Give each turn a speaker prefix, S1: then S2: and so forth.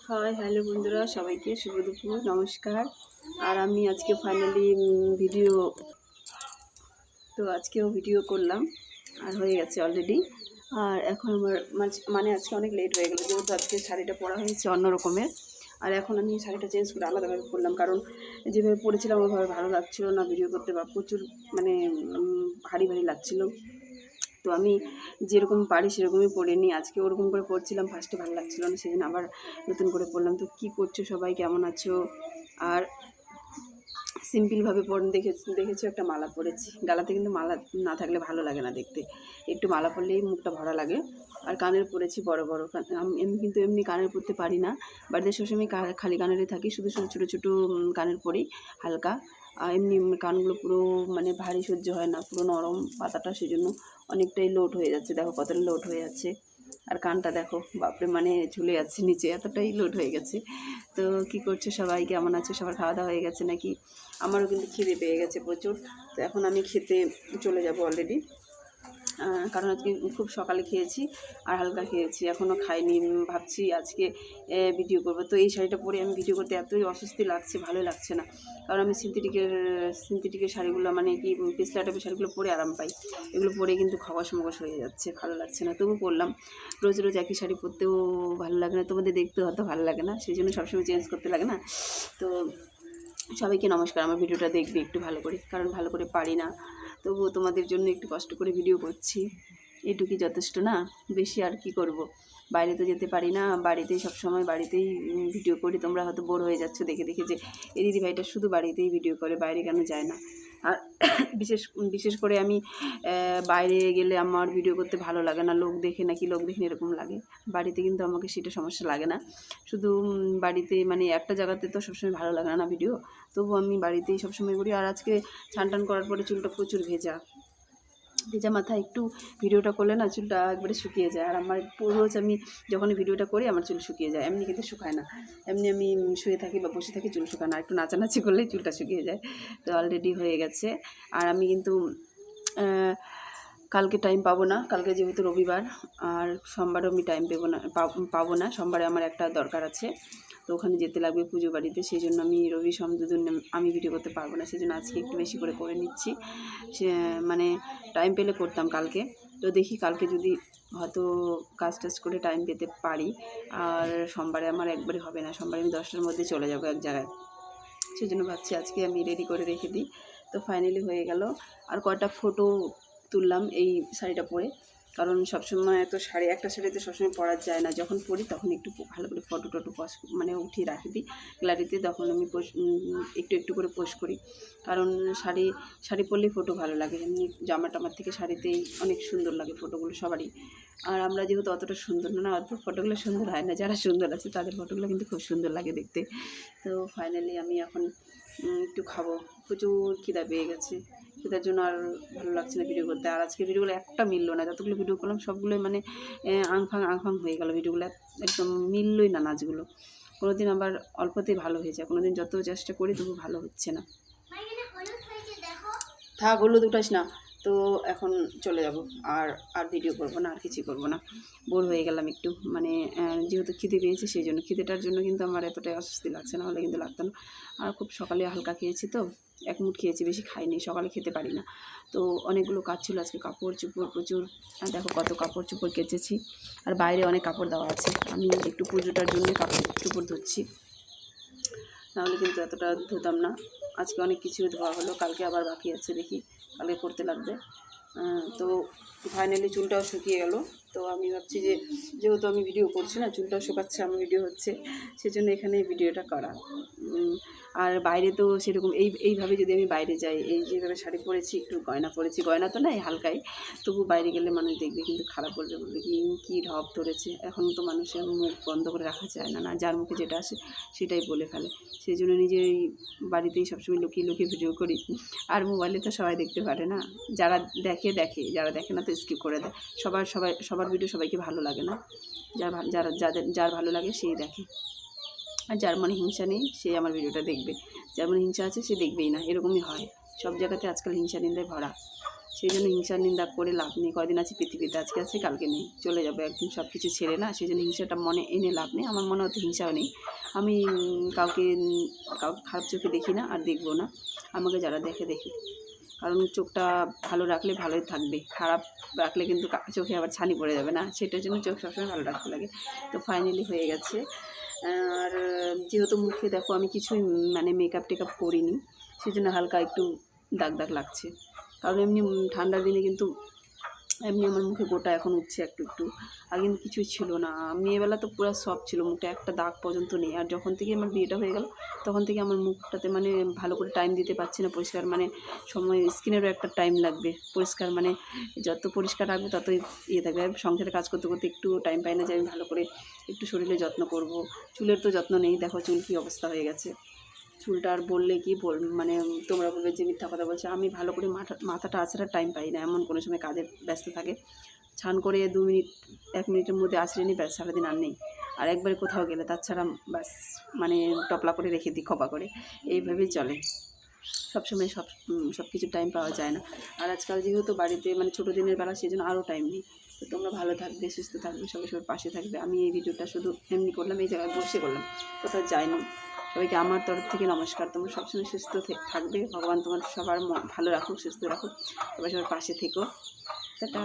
S1: Hi hello বন্ধুরা, সবাইকে শুভ দুপুর, নমস্কার। আর আমি আজকে ফাইনালি ভিডিও আজকেও ভিডিও করলাম আর হয়ে গেছে অলরেডি। আর এখন আমার মানে আজকে অনেক লেট হয়ে গেলো, যেহেতু আজকে শাড়িটা পরা হয়েছে অন্য রকমের। আর এখন আমি শাড়িটা চেঞ্জ করে আলাদাভাবে পরলাম, কারণ যেভাবে পরেছিলাম ওইভাবে ভালো লাগছিলো না ভিডিও করতে, বা প্রচুর মানে ভারী ভারী লাগছিলো। তো আমি যেরকম পারি সেরকমই পরে নিই। আজকে ওরকম করে পড়ছিলাম, ফার্স্টে ভালো লাগছিলো না, সেদিন আবার নতুন করে পড়লাম। তো কী করছো সবাই, কেমন আছো? আর সিম্পলভাবে দেখেছো একটা মালা পরেছি গালাতে, কিন্তু মালা না থাকলে ভালো লাগে না দেখতে, একটু মালা পরলেই মুখটা ভরা লাগে। আর কানের পরেছি বড় বড়, আমি কিন্তু এমনি কানের পরতে পারি না, বাড়িতে সবসময় খালি কানেরই থাকি, শুধু শুধু ছোটো ছোটো কানের পরি হালকা। আর এমনি কানগুলো পুরো মানে ভারী সহ্য হয় না, পুরো নরম পাতাটা, সেজন্য অনেকটাই লোড হয়ে যাচ্ছে। দেখো কতটা লোড হয়ে যাচ্ছে। আর কানটা দেখো বাপরে, মানে ঝুলে যাচ্ছে নিচে, এতটাই লোড হয়ে গেছে। তো কী করছো সবাই, কেমন আছো? সবার খাওয়া দাওয়া হয়ে গেছে নাকি? আমারও কিন্তু খিদে পেয়ে গেছে প্রচুর। তো এখন আমি খেতে চলে যাব অলরেডি, কারণ আজকে খুব সকালে খেয়েছি আর হালকা খেয়েছি, এখনও খাইনি। ভাবছি আজকে ভিডিও করব। তো এই শাড়িটা পরে আমি ভিডিও করতে এতই অস্বস্তি লাগছে, ভালো লাগছে না। কারণ আমি সিনথেটিকের শাড়িগুলো, মানে কি পিছলা টাইপের শাড়িগুলো পরে আরাম পাই, এগুলো পরে কিন্তু খগস মগস হয়ে যাচ্ছে, ভালো লাগছে না। তবু পরলাম, রোজ রোজ একই শাড়ি পরতেও ভালো লাগে না, তোমাদের দেখতেও হয়তো ভালো লাগে না, সেই জন্য সবসময় চেঞ্জ করতে লাগে না। তো সবাইকে নমস্কার। আমার ভিডিওটা দেখবে একটু ভালো করে, কারণ ভালো করে পারি না, তবুও তোমাদের জন্য একটু কষ্ট করে ভিডিও করছি, এটুকুই যথেষ্ট না, বেশি আর কি করব। বাইরে তো যেতে পারি না, বাড়িতেই সবসময় বাড়িতেই ভিডিও করি। তোমরা হয়তো বোর হয়ে যাচ্ছ দেখে দেখে যে এই দিদিভাইটা শুধু বাড়িতেই ভিডিও করে, বাইরে কেন যায় না। আর বিশেষ করে আমি বাইরে গেলে আমার ভিডিও করতে ভালো লাগে না, লোক দেখে নাকি লোক দেখে এরকম লাগে। বাড়িতে কিন্তু আমাকে সেটা সমস্যা লাগে না, শুধু বাড়িতে মানে একটা জায়গাতে তো সবসময় ভালো লাগে না ভিডিও, তবু আমি বাড়িতেই সবসময় করি। আর আজকে স্নান টান করার পরে চুলটা প্রচুর ভেজা মাথায় একটু ভিডিওটা করলে না চুলটা একবারে শুকিয়ে যায়। আর আমার রোজ আমি যখনই ভিডিওটা করি আমার চুল শুকিয়ে যায়, এমনি কিন্তু শুকায় না। এমনি আমি শুয়ে থাকি বা বসে থাকি চুল শুকায় না, একটু নাচানাচি করলেই চুলটা শুকিয়ে যায়। তো অলরেডি হয়ে গেছে। আর আমি কিন্তু কালকে টাইম পাবো না, কালকে যেহেতু রবিবার, আর সোমবারও আমি টাইম পাবো না। সোমবারে আমার একটা দরকার আছে, তো ওখানে যেতে লাগবে পুজো বাড়িতে, সেই জন্য আমি রবি সোম দুদিন আমি ভিডিও করতে পারবো না, সেই জন্য আজকে একটু বেশি করে নিচ্ছি। সে মানে টাইম পেলে করতাম কালকে, তো দেখি কালকে যদি হয়তো কাজ টাজ করে টাইম পেতে পারি। আর সোমবারে আমার একবারে হবে না, সোমবারে আমি 10টার মধ্যে চলে যাবো এক জায়গায়, সেই জন্য ভাবছি আজকে আমি রেডি করে রেখে দিই। তো ফাইনালি হয়ে গেল। আর কয়টা ফটো তুললাম এই শাড়িটা পরে, কারণ সবসময় তো একটা শাড়িতে সবসময় পরা যায় না, যখন পরি তখন একটু ভালো করে ফটো মানে উঠিয়ে রাখি দিই গ্যালারিতে, তখন আমি একটু করে পোস্ট করি। কারণ শাড়ি পরলেই ফটো ভালো লাগে, এমনি জামা টামার থেকে শাড়িতেই অনেক সুন্দর লাগে ফটোগুলো সবারই। আর আমরা যেহেতু অতটা সুন্দর না, অত ফটোগুলো সুন্দর হয় না, যারা সুন্দর আছে তাদের ফটোগুলো কিন্তু খুব সুন্দর লাগে দেখতে। তো ফাইনালি আমি এখন একটু খাবো, প্রচুর খিদা পেয়ে গেছে, সেটার জন্য আর ভালো লাগছে না ভিডিও করতে। আর আজকে ভিডিওগুলো একটা মিললো না, যতগুলো ভিডিও করলাম সবগুলোই মানে আংফাং হয়ে গেল, ভিডিওগুলো একদম মিললই না নাচগুলো। কোনো দিন আবার অল্পতেই ভালো হয়ে যায়, কোনো দিন যত চেষ্টা করি তবু ভালো হচ্ছে না। থাক, হলুদ উঠাস না। তো এখন চলে যাব, আর ভিডিও করব না, আর কিছু করব না, বোর হয়ে গেলাম একটু, মানে যেহেতু খিদে পেয়েছি সেই জন্য, খিদেটার জন্য কিন্তু আমার এতটাই অস্বস্তি লাগছে, না হলে কিন্তু লাগতো না। আর খুব সকালে হালকা খেয়েছি, তো এক মুঠ খেয়েছি, বেশি খাইনি, সকালে খেতে পারি না। তো অনেকগুলো কাজ ছিল আজকে, কাপড় চোপড় প্রচুর, আর দেখো কত কাপড় চোপড় কেচেছি। আর বাইরে অনেক কাপড় দেওয়া আছে, আমি একটু পুজোটার জন্য কাপড় চোপড় ধুচ্ছি, নাহলে কিন্তু এতটা ধুতাম না। আজকে অনেক কিছু ধোয়া হলো, কালকে আবার বাকি আছে, দেখি কালকে করতে লাগবে। তো ফাইনালি চুলটাও শুকিয়ে গেল। তো আমি ভাবছি যে যেহেতু আমি ভিডিও করছি না, চুলটাও শুকাচ্ছে, আমার ভিডিও হচ্ছে, সেজন্য এখানে ভিডিওটা করা। আর বাইরে তো সেরকম এইভাবে যদি আমি বাইরে যাই, এই যেভাবে শাড়ি পরেছি, একটু গয়না পরেছি, গয়না তো নাই হালকাই, তবু বাইরে গেলে মানুষ দেখবে কিন্তু খারাপ বলবে, কী ঢপ ধরেছে। এখন তো মানুষের মুখ বন্ধ করে রাখা যায় না, যার মুখে যেটা আসে সেটাই বলে ফেলে, সেই জন্য নিজেই বাড়িতেই সবসময় লুকিয়ে ভিডিও করি। আর মোবাইলে তো সবাই দেখতে পারে না, যারা দেখে, যারা দেখে না তো স্কিপ করে দেয়। সবার ভিডিও সবাইকে ভালো লাগে না, যার ভালো লাগে সেই দেখে, আর যার মনে হিংসা নেই সে আমার ভিডিওটা দেখবে, যার মনে হিংসা আছে সে দেখবেই না, এরকমই হয়। সব জায়গাতে আজকাল হিংসা নিন্দায় ভরা, সেই জন্য হিংসা নিন্দা করে লাভ নেই। কদিন আছি পৃথিবীতে, আজকে আছে কালকে নেই, চলে যাবে একদিন সব কিছু ছেড়ে না। সেই জন্য হিংসাটা মনে এনে লাভ নেই। আমার মনে হতে হিংসাও নেই। আমি কাউকে খারাপ চোখে দেখি না, আর দেখবো না। আমাকে যারা দেখে দেখি, কারণ চোখটা ভালো রাখলে ভালোই থাকবে, খারাপ রাখলে কিন্তু চোখে আবার ছানি পড়ে যাবে না, সেটার জন্য চোখ সবসময় ভালো রাখতে লাগে। তো ফাইনালি হয়ে গেছে। আর যেহেতু মুখে দেখো আমি কিছুই মানে মেকআপ টেকআপ করিনি, সেই জন্য হালকা একটু দাগ দাগ লাগছে। কারণ এমনি ঠান্ডার দিনে কিন্তু এমনি আমার মুখে গোটা এখন উঠছে একটু একটু, আর কিন্তু কিছুই ছিল না। মেয়েবেলা তো পুরো সব ছিল, মুখটা একটা দাগ পর্যন্ত নেই। আর যখন থেকে আমার বিয়েটা হয়ে গেল তখন থেকে আমার মুখটাতে মানে ভালো করে টাইম দিতে পারছি না পরিষ্কার, মানে সময় স্কিনেরও একটা টাইম লাগবে পরিষ্কার, মানে যত পরিষ্কার রাখবে ততই ইয়ে থাকবে। আর সংসারে কাজ করতে করতে একটু টাইম পাই না যে আমি ভালো করে একটু শরীরে যত্ন করব। চুলের তো যত্ন নেই, দেখো চুল কী অবস্থা হয়ে গেছে। চুলটা আর বললে কি মানে তোমরা বলবে যে মিথ্যা কথা বলছে। আমি ভালো করে মাথাটা আছড়ার টাইম পাই না, এমন কোনো সময় কাজে ব্যস্ত থাকে। ছান করে 2 মিনিট 1 মিনিটের মধ্যে আছড়ে নিই, ব্যাস সারাদিন আর নেই। আর একবারে কোথাও গেলে তাছাড়া ব্যাস মানে টপলা করে রেখে দিই, খোপা করে, এইভাবেই চলে। সবসময় সব কিছু টাইম পাওয়া যায় না। আর আজকাল যেহেতু বাড়িতে মানে ছোটো দিনের বেলা, সেই জন্য আরও টাইম নেই। তো তোমরা ভালো থাকবে, সুস্থ থাকবে, সবার পাশে থাকবে। আমি এই ভিডিওটা শুধু এমনি করলাম, এই জায়গায় বসে করলাম, কোথাও যাইনি। সবাইকে আমার তরফ থেকে নমস্কার। তোমরা সবসময় সুস্থ থাকবে, ভগবান তোমার সবার ভালো রাখুক, সুস্থ রাখুক, সবার পাশে থেকো। টাটা।